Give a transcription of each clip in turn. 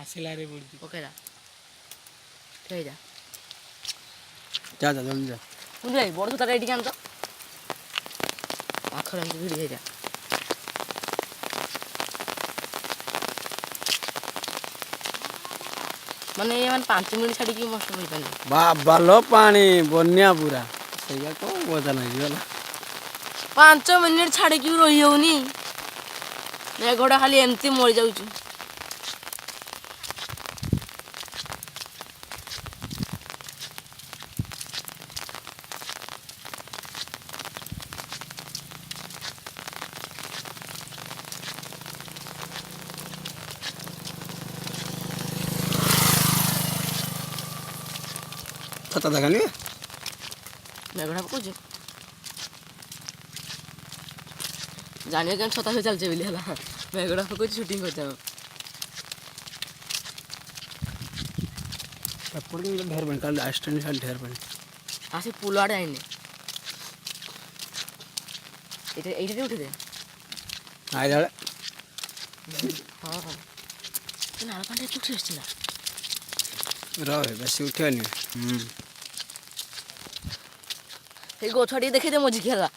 ଆସିଲା ରେ ବୁଡୁଛି ପକେଇଲା ଠିଆ ହେଇଯା ଯା ଯା ଜଲ୍ଦି ଯା କୁଣ୍ଡୁ ଭାଇ ବଡ଼ ସୂତାଟା ଏଇଠିକି ଆଣ ତ ପାଖରେ ଏମିତି ଭିଡ଼ି ହେଇଯା ମାନେ ଏ ମାନେ 5 ମିନିଟ୍ ଛାଡ଼ିକି ମସ୍ତ ହେଇପାରିଲେ ବାବାଲୋ ପାଣି ବନ୍ୟା ପୁରା ସେଇଆ କଣ ମଜା ଲାଗିଗଲା 5 ମିନିଟ୍ ଛାଡ଼ିକି ବି ରହି ହେଉନି ମେଘଟା ଖାଲି ଏମିତି ମରିଯାଉଛି ଛତା ଦେଖାନି ମେଘଟା ପକଉଛି ଜାଣିବା କେମିତି ଛତା ସହ ଚାଲିଛେ ବୋଲି ହେଲା ମେଘଟା ପକଉଛି ସୁଟିଂ କରିଥାଉ ଏପଟେ କିନ୍ତୁ ଢେର ପାଣି କାଲି ଆସିଥାନ୍ତି ଖାଲି ଢେର ପାଣି ଆସି ପୁଲ ଆଡ଼େ ଆଇନି ଏଇଟା ଉଠେଇଦେ ଆଇଲା ବେଳେ ହଁ ହଁ ନାଳ ପାଣିଟା ଏତେ ଉଠି ଆସିଛି ନା ରହ ବେଶୀ ଉଠିବନି ସେଇ ଗଛ ଟିକେ ଦେଖେଇଦେ ମଝିକି ହେଲା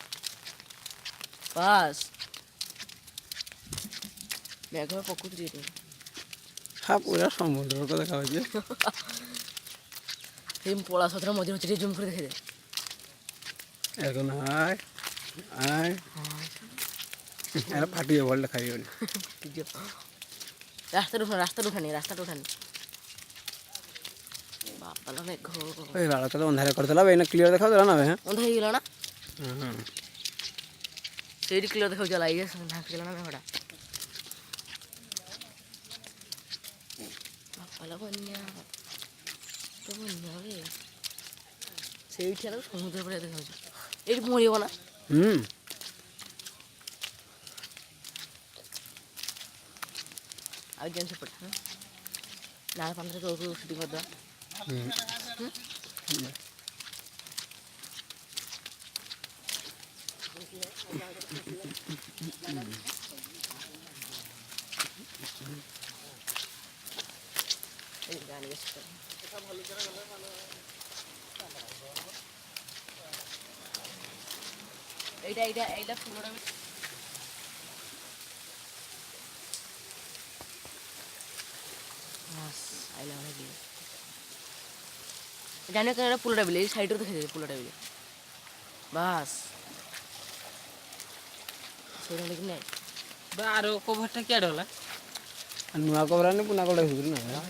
ବାସ୍ ମେଘ ପକଉଛି ଟିକେ ହଁ ପୁରା ସମୁଦ୍ର ଦେଖାଯାଉଛି ସେଇ ପଳା ସତରେ ମଝିରେ ଅଛି ଟିକେ ଜୁମ୍ କରି ଦେଖେଇଦେ ଏରକ ଆଏ ଆଏ ଏରା ଫାଟିଯିବ ଭଲ ଦେଖାଯିବନି ରାସ୍ତାରୁ ଉଠାନି ବାପାଲା ମେଘ ଏଇ ବାଳ ତ ଅନ୍ଧାର କରିଦେଲା ଏଇନା କ୍ଲିୟର ଦେଖାଯାଉଥିଲା ନା ଅନ୍ଧ ହେଇଗଲା ନା ହଁ ସେଇଠି କ୍ଲିୟର ଦେଖାଉଛି ଇଏ ଢାଙ୍କିଦେଲା ନା ମେଘଟା ବାପାଲା ବନ୍ୟା ସେଇଠି ହେଲା ସମୁଦ୍ର ଭଳିଆ ଦେଖାଉଛି ଏଇଠି ପହଁରିବ ନା ଆଉ ଯେମିତି ସେପଟେ ନାଳ ପାଣିରେ ତଳକୁ ସୁଟି କରିଦେବା এইটা ফুলটা আইলা ভাই জানি কেন পুলটা বিলে এই সাইডে দেখে দে পুলটা বিলে বাস ସେଇଟା କି ନାଇଁ ଆର କଭରଟା କିଆଡ଼େ ଗଲା ନୂଆ କଭର ଆଣି ପୁନା କଭର ହେଇଯିବ ନା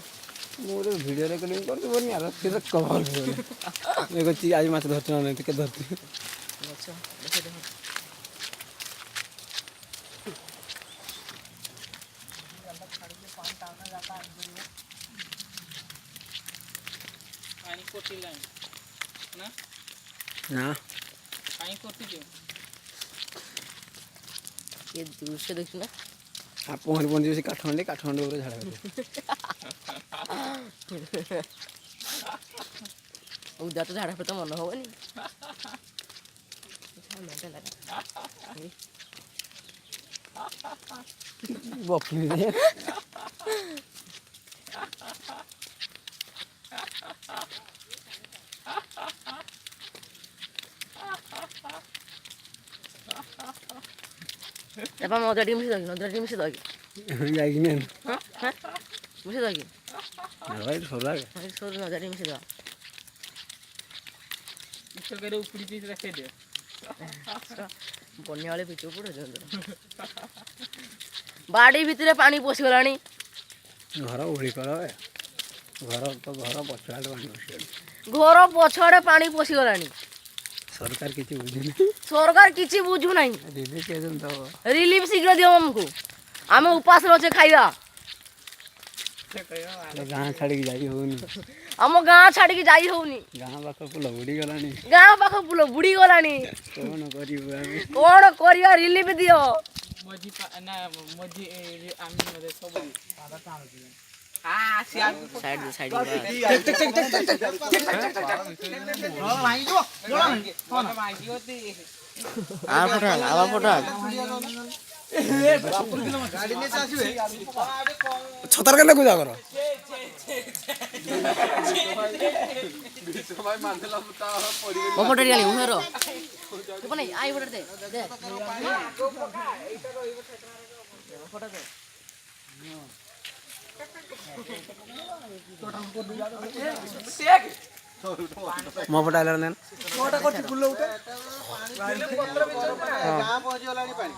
ମୁଁ ଗୋଟେ ଭିଡ଼ିଓ ରେକର୍ଡ଼ିଂ କରିଦେବନି ଆର ସିଏ କଭର ହେଇଗଲା ଆଜି ମାଛ ଧରିଛୁ ନା ନାଇଁ କେତେ ଧରିଛୁ ଗଛ ଦେଖେ ଦେଖ ପାଣି କଟିଲାଣି ନା ନା ପାଣି କଟିଯିବ ଏ ଦୃଶ୍ୟ ଦେଖିଛୁ ନା ପହଁରି ପହଁରି ସେ କାଠମାଣ୍ଡି ଉପରେ ଝାଡ଼ା ଉଦା ତ ଝାଡ଼ା ଫେତ ମନ ହବନି ବଫି এবার নদীটা ଟିକେ ମିଶି ଦବା କି ଯାଇକିନି ମିଶି ଦବା କି ସରୁ ଆগে ସରୁ ନଦୀଟା ଟିକେ ମିଶି ଦବା ଉପୁଡ଼ି ଦେଇକି ଦେଖେଇଦିଅ ବନ୍ୟା ବେଳେ ପିଚୁ ପଡ଼ୁଛ ବାଡ଼ି ଭିତରେ ପାଣି ପଶିଗଲାଣି ଘର ଉଳି କର ଘର ପଛଆଡ଼େ ପାଣି ପଶିଗଲାଣି ଘର ପଛଆଡ଼େ ପାଣି ପଶିଗଲାଣି ସରକାର କିଛି ବୁଝୁନି ସରକାର କିଛି ବୁଝୁନାହିଁ ରିଲିଫ ଶୀଘ୍ର ଦିଅ ଆମକୁ ଆମେ ଉପାସରେ ଅଛେ ଖାଇବା ଗାଁ ଛାଡ଼ିକି ଯାଇ ହଉନି ଆମ ଗାଁ ଛାଡ଼ିକି ଯାଇ ହଉନି ଗାଁ ପାଖ ପୁଲ ବୁଡ଼ିଗଲାଣି ଗାଁ ପାଖ ପୁଲ ବୁଡ଼ିଗଲାଣି କ'ଣ କରିବୁ ଆମେ କ'ଣ କରିବା ରିଲିଫ ଦିଅ ଛତାର କେଲେ ପୂଜା କର ମୋ ଫଟୋ ଟିକେ ଆଣିବୁ ହେର ତୁ ନାଇଁ ଆଇ ଫଟୋ ଦେ ଦେ ଫଟୋ ଦେ ମୋ ପଟେ ଆଇଲା ନେନ କୋଟା କରୁଛି ଫୁଲ ଉଠେ ଗାଁ ପହଞ୍ଚିଗଲାଣି ପାଣି